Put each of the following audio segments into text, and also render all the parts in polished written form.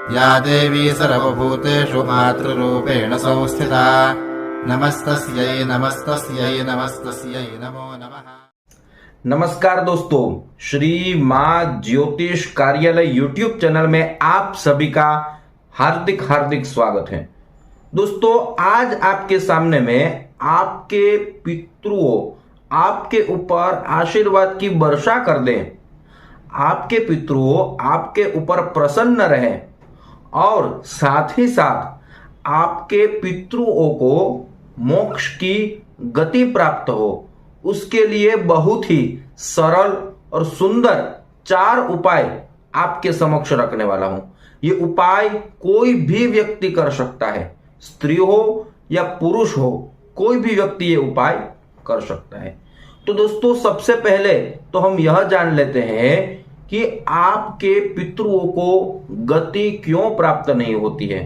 या देवी सर्वभूतेषु मातृरूपेण संस्थिता। नमस्तस्यै नमस्तस्यै नमस्तस्यै नमो नमः। नमस्कार दोस्तों, श्री मां ज्योतिष कार्यालय यूट्यूब चैनल में आप सभी का हार्दिक हार्दिक स्वागत है। दोस्तों, आज आपके सामने में आपके पितृओं आपके ऊपर आशीर्वाद की वर्षा कर दें, आपके पितृओं आपके ऊपर प्रसन्न रहें और साथ ही साथ आपके पितृओं को मोक्ष की गति प्राप्त हो, उसके लिए बहुत ही सरल और सुंदर 4 उपाय आपके समक्ष रखने वाला हूं। ये उपाय कोई भी व्यक्ति कर सकता है, स्त्री हो या पुरुष हो, कोई भी व्यक्ति ये उपाय कर सकता है। तो दोस्तों, सबसे पहले तो हम यह जान लेते हैं कि आपके पितृओं को गति क्यों प्राप्त नहीं होती है,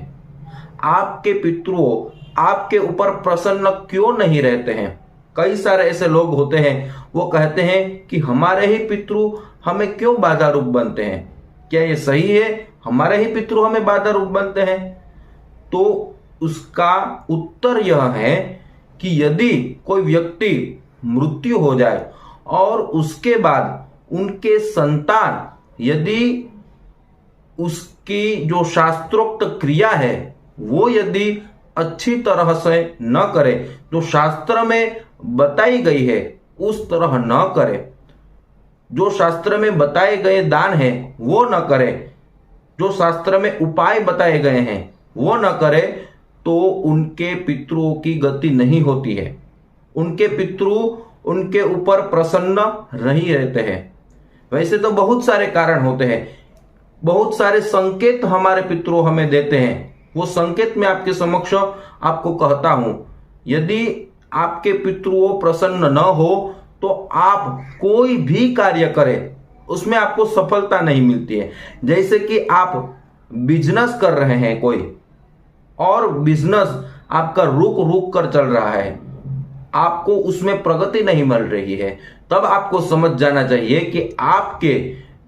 आपके पितृओं आपके ऊपर प्रसन्न क्यों नहीं रहते हैं। कई सारे ऐसे लोग होते हैं, वो कहते हैं कि हमारे ही पितृ हमें क्यों बाधा रूप बनते हैं। क्या ये सही है? हमारे ही पितृ हमें बाधा रूप बनते हैं? तो उसका उत्तर यह है कि यदि कोई व्यक्ति मृत्यु हो जाए और उसके बाद उनके संतान यदि उसकी जो शास्त्रोक्त क्रिया है वो यदि अच्छी तरह से न करे, जो शास्त्र में बताई गई है उस तरह न करे, जो शास्त्र में बताए गए दान है वो न करे, जो शास्त्र में उपाय बताए गए हैं वो न करे, तो उनके पितृओं की गति नहीं होती है। उनके पितृ उनके ऊपर प्रसन्न नहीं रहते हैं। वैसे तो बहुत सारे कारण होते हैं, बहुत सारे संकेत हमारे पितृ हमें देते हैं। वो संकेत मैं आपके समक्ष आपको कहता हूं। यदि आपके पितृओं प्रसन्न न हो तो आप कोई भी कार्य करें उसमें आपको सफलता नहीं मिलती है। जैसे कि आप बिजनेस कर रहे हैं कोई, और बिजनेस आपका रुक रुक कर चल रहा है, आपको उसमें प्रगति नहीं मिल रही है, तब आपको समझ जाना चाहिए कि आपके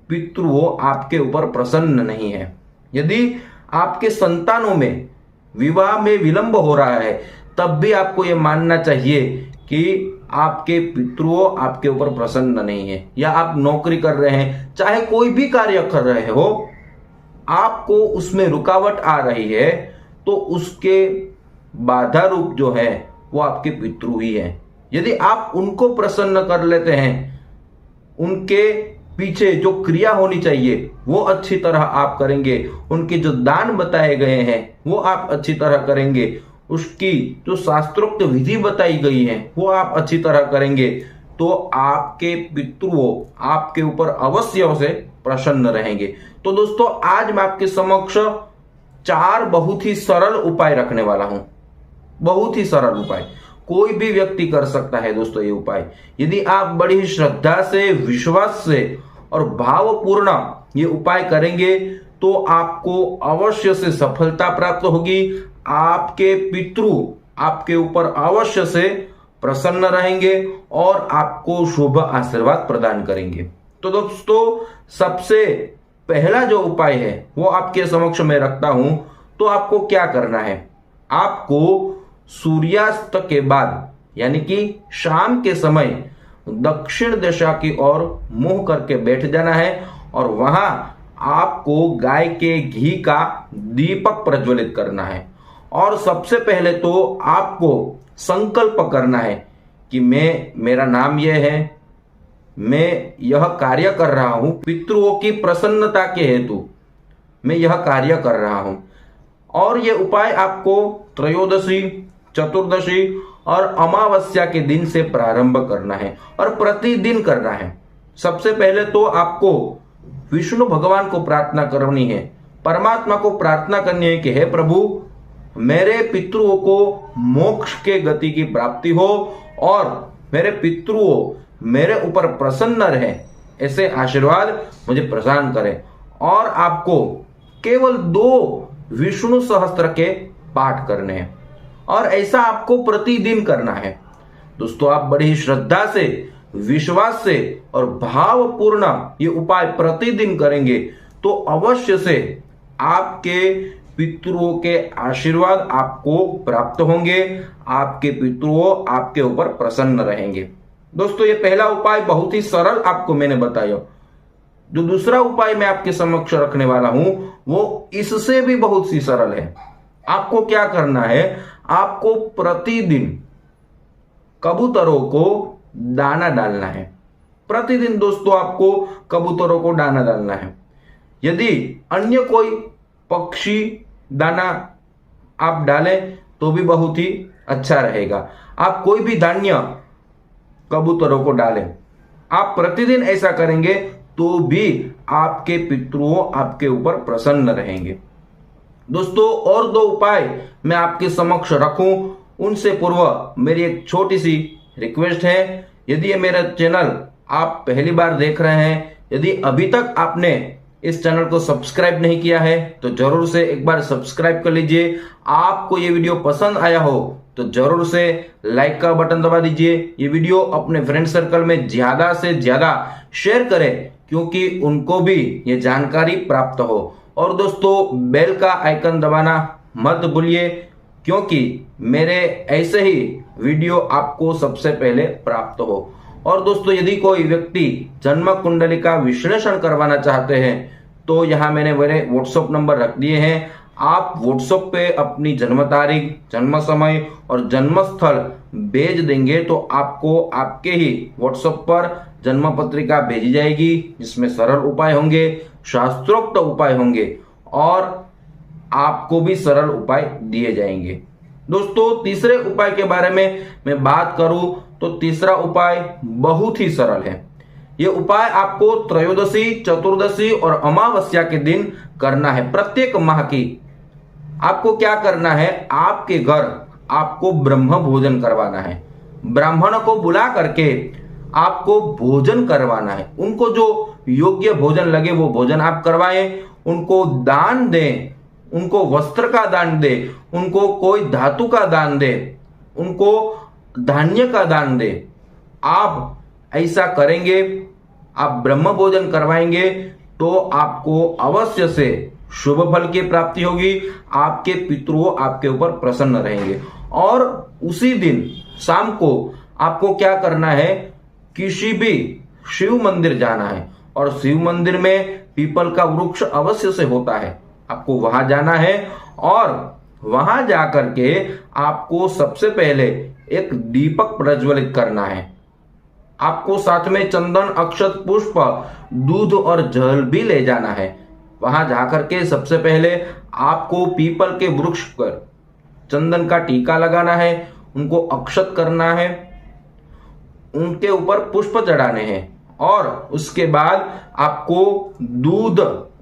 पितृओं आपके ऊपर प्रसन्न नहीं है। यदि आपके संतानों में विवाह में विलंब हो रहा है, तब भी आपको यह मानना चाहिए कि आपके पितृओं आपके ऊपर प्रसन्न नहीं है। या आप नौकरी कर रहे हैं, चाहे कोई भी कार्य कर रहे हो, आपको उसमें रुकावट आ रही है, तो उसके बाधा रूप जो है वो आपके पितृ ही है। यदि आप उनको प्रसन्न कर लेते हैं, उनके पीछे जो क्रिया होनी चाहिए वो अच्छी तरह आप करेंगे, उनके जो दान बताए गए हैं वो आप अच्छी तरह करेंगे, उसकी जो शास्त्रोक्त विधि बताई गई है वो आप अच्छी तरह करेंगे, तो आपके पितृओं आपके ऊपर अवश्य से प्रसन्न रहेंगे। तो दोस्तों, आज मैं आपके समक्ष 4 बहुत ही सरल उपाय रखने वाला हूं। बहुत ही सरल उपाय, कोई भी व्यक्ति कर सकता है दोस्तों ये उपाय। यदि आप बड़ी श्रद्धा से, विश्वास से और भावपूर्ण ये उपाय करेंगे तो आपको अवश्य से सफलता प्राप्त होगी। आपके पितृ आपके ऊपर अवश्य से प्रसन्न रहेंगे और आपको शुभ आशीर्वाद प्रदान करेंगे। तो दोस्तों, सबसे पहला जो उपाय है वो आपके समक्ष में रखता हूं। तो आपको क्या करना है, आपको सूर्यास्त के बाद यानी कि शाम के समय दक्षिण दिशा की ओर मुंह करके बैठ जाना है और वहां आपको गाय के घी का दीपक प्रज्वलित करना है। और सबसे पहले तो आपको संकल्प करना है कि मेरा नाम यह है, मैं यह कार्य कर रहा हूं, पितृओं की प्रसन्नता के हेतु मैं यह कार्य कर रहा हूं। और यह उपाय आपको त्रयोदशी, चतुर्दशी और अमावस्या के दिन से प्रारंभ करना है और प्रतिदिन करना है। सबसे पहले तो आपको विष्णु भगवान को प्रार्थना करनी है, परमात्मा को प्रार्थना करनी है कि हे प्रभु, मेरे पितृओं को मोक्ष के गति की प्राप्ति हो और मेरे पितृओं मेरे ऊपर प्रसन्न रहे, ऐसे आशीर्वाद मुझे प्रदान करें। और आपको केवल 2 विष्णु सहस्त्र के पाठ करने हैं और ऐसा आपको प्रतिदिन करना है। दोस्तों, आप बड़ी श्रद्धा से, विश्वास से और भावपूर्ण ये उपाय प्रतिदिन करेंगे तो अवश्य से आपके पितरों के आशीर्वाद आपको प्राप्त होंगे, आपके पितरों आपके ऊपर प्रसन्न रहेंगे। दोस्तों ये पहला उपाय बहुत ही सरल आपको मैंने बताया। जो दूसरा उपाय मैं आपके समक्ष रखने वाला हूं वो इससे भी बहुत सी सरल है। आपको क्या करना है, आपको प्रतिदिन कबूतरों को दाना डालना है। प्रतिदिन दोस्तों आपको कबूतरों को दाना डालना है। यदि अन्य कोई पक्षी दाना आप डालें तो भी बहुत ही अच्छा रहेगा। आप कोई भी धान्य कबूतरों को डालें, आप प्रतिदिन ऐसा करेंगे तो भी आपके पितरों आपके ऊपर प्रसन्न रहेंगे। दोस्तों और दो उपाय मैं आपके समक्ष रखूं उनसे पूर्व मेरी एक छोटी सी रिक्वेस्ट है। यदि ये मेरा चैनल आप पहली बार देख रहे हैं, यदि अभी तक आपने इस चैनल को सब्सक्राइब नहीं किया है तो जरूर से एक बार सब्सक्राइब कर लीजिए। आपको ये वीडियो पसंद आया हो तो जरूर से लाइक का बटन दबा दीजिए। ये वीडियो अपने फ्रेंड सर्कल में ज्यादा से ज्यादा शेयर करें क्योंकि उनको भी ये जानकारी प्राप्त हो। और दोस्तों बेल का आइकन दबाना मत भूलिए क्योंकि मेरे ऐसे ही वीडियो आपको सबसे पहले प्राप्त हो। और दोस्तों यदि कोई व्यक्ति जन्म कुंडली का विश्लेषण करवाना चाहते हैं तो यहाँ मैंने मेरे व्हाट्सएप नंबर रख दिए हैं। आप व्हाट्सएप पे अपनी जन्म तारीख, जन्म समय और जन्म स्थल भेज देंगे तो आपको आपके ही व्हाट्सएप पर जन्म पत्रिका भेजी जाएगी जिसमें सरल उपाय होंगे, शास्त्रोक्त उपाय होंगे और आपको भी सरल उपाय दिए जाएंगे। दोस्तों तीसरे उपाय के बारे में मैं बात करूं तो तीसरा उपाय बहुत ही सरल है। यह उपाय आपको त्रयोदशी, चतुर्दशी और अमावस्या के दिन करना है। प्रत्येक माह की आपको क्या करना है, आपके घर आपको ब्रह्म भोजन करवाना है। ब्राह्मण को बुला करके आपको भोजन करवाना है। उनको जो योग्य भोजन लगे वो भोजन आप करवाएं, उनको दान दें, उनको वस्त्र का दान दे, उनको कोई धातु का दान दे, उनको धान्य का दान दे। आप ऐसा करेंगे, आप ब्रह्म भोजन करवाएंगे तो आपको अवश्य से शुभ फल की प्राप्ति होगी। आपके पितरों आपके ऊपर प्रसन्न रहेंगे। और उसी दिन शाम को आपको क्या करना है, किसी भी शिव मंदिर जाना है और शिव मंदिर में पीपल का वृक्ष अवश्य से होता है। आपको वहां जाना है और वहां जाकर के आपको सबसे पहले एक दीपक प्रज्वलित करना है। आपको साथ में चंदन, अक्षत, पुष्प, दूध और जल भी ले जाना है। वहां जाकर के सबसे पहले आपको पीपल के वृक्ष पर चंदन का टीका लगाना है, उनको अक्षत करना है, उनके ऊपर पुष्प चढ़ाने हैं और उसके बाद आपको दूध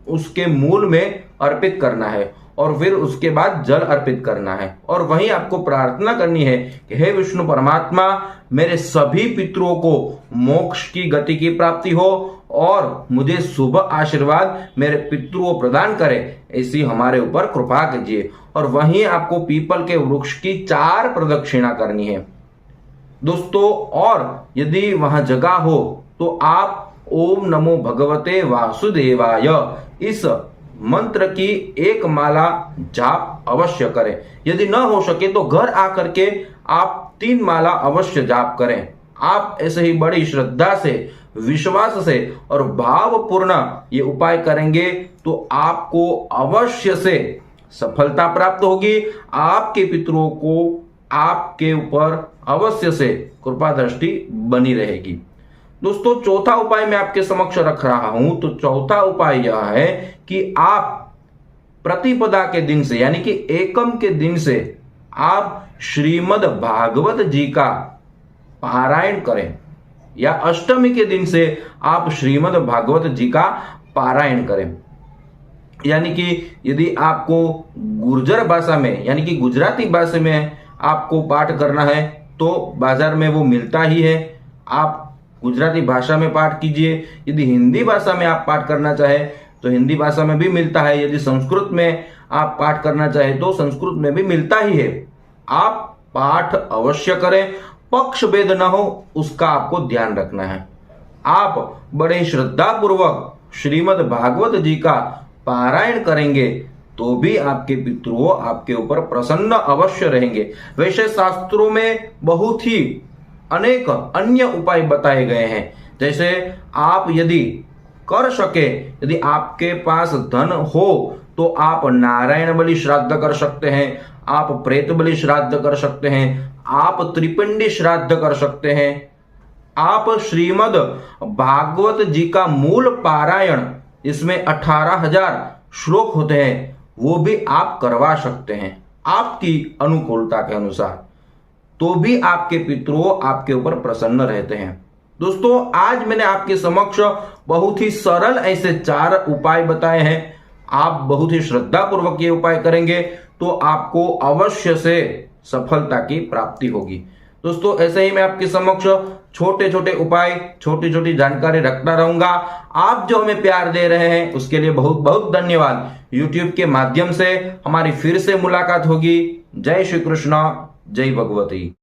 उसके मूल में अर्पित करना है और फिर उसके बाद जल अर्पित करना है। और वहीं आपको प्रार्थना करनी है कि हे विष्णु परमात्मा, मेरे सभी पितरों को मोक्ष की गति की प्राप्ति हो और मुझे शुभ आशीर्वाद मेरे पितरों प्रदान करे, ऐसी हमारे ऊपर कृपा कीजिए। और वहीं आपको पीपल के वृक्ष की 4 प्रदक्षिणा करनी है दोस्तों। और यदि वहां जगह हो तो आप ओम नमो भगवते वासुदेवाय इस मंत्र की 1 माला जाप अवश्य करें। यदि न हो सके तो घर आकर के आप 3 माला अवश्य जाप करें। आप ऐसे ही बड़ी श्रद्धा से, विश्वास से और भावपूर्ण ये उपाय करेंगे तो आपको अवश्य से सफलता प्राप्त होगी। आपके पितरों को आपके ऊपर अवश्य से कृपा दृष्टि बनी रहेगी। दोस्तों चौथा उपाय मैं आपके समक्ष रख रहा हूं। तो चौथा उपाय यह है कि आप प्रतिपदा के दिन से यानी कि एकम के दिन से आप श्रीमद् भागवत जी का पारायण करें या अष्टमी के दिन से आप श्रीमद् भागवत जी का पारायण करें। यानी कि यदि आपको गुर्जर भाषा में यानी कि गुजराती भाषा में आपको पाठ करना है तो बाजार में वो मिलता ही है, आप गुजराती भाषा में पाठ कीजिए। यदि हिंदी भाषा में आप पाठ करना चाहे तो हिंदी भाषा में भी मिलता है। यदि संस्कृत में आप पाठ करना चाहे तो संस्कृत में भी मिलता ही है। आप पाठ अवश्य करें, पक्ष भेद न हो उसका आपको ध्यान रखना है। आप बड़े श्रद्धा पूर्वक श्रीमद् भागवत जी का पारायण करेंगे तो भी आपके पितरों आपके ऊपर प्रसन्न अवश्य रहेंगे। वैसे शास्त्रों में बहुत ही अनेक अन्य उपाय बताए गए हैं। जैसे आप यदि कर सके, यदि आपके पास धन हो तो आप नारायण बलि श्राद्ध कर सकते हैं, आप प्रेत बलि श्राद्ध कर सकते हैं, आप त्रिपिंडी श्राद्ध कर सकते हैं, आप श्रीमद् भागवत जी का मूल पारायण, इसमें 18,000 श्लोक होते हैं, वो भी आप करवा सकते हैं आपकी अनुकूलता के अनुसार, तो भी आपके पितरों आपके ऊपर प्रसन्न रहते हैं। दोस्तों, आज मैंने आपके समक्ष बहुत ही सरल ऐसे 4 उपाय बताए हैं। आप बहुत ही श्रद्धा पूर्वक ये उपाय करेंगे तो आपको अवश्य से सफलता की प्राप्ति होगी। दोस्तों, ऐसे ही मैं आपके समक्ष छोटे छोटे उपाय, छोटी छोटी जानकारी रखता रहूंगा। आप जो हमें प्यार दे रहे हैं उसके लिए बहुत बहुत धन्यवाद। YouTube के माध्यम से हमारी फिर से मुलाकात होगी। जय श्री कृष्ण, जय भगवती।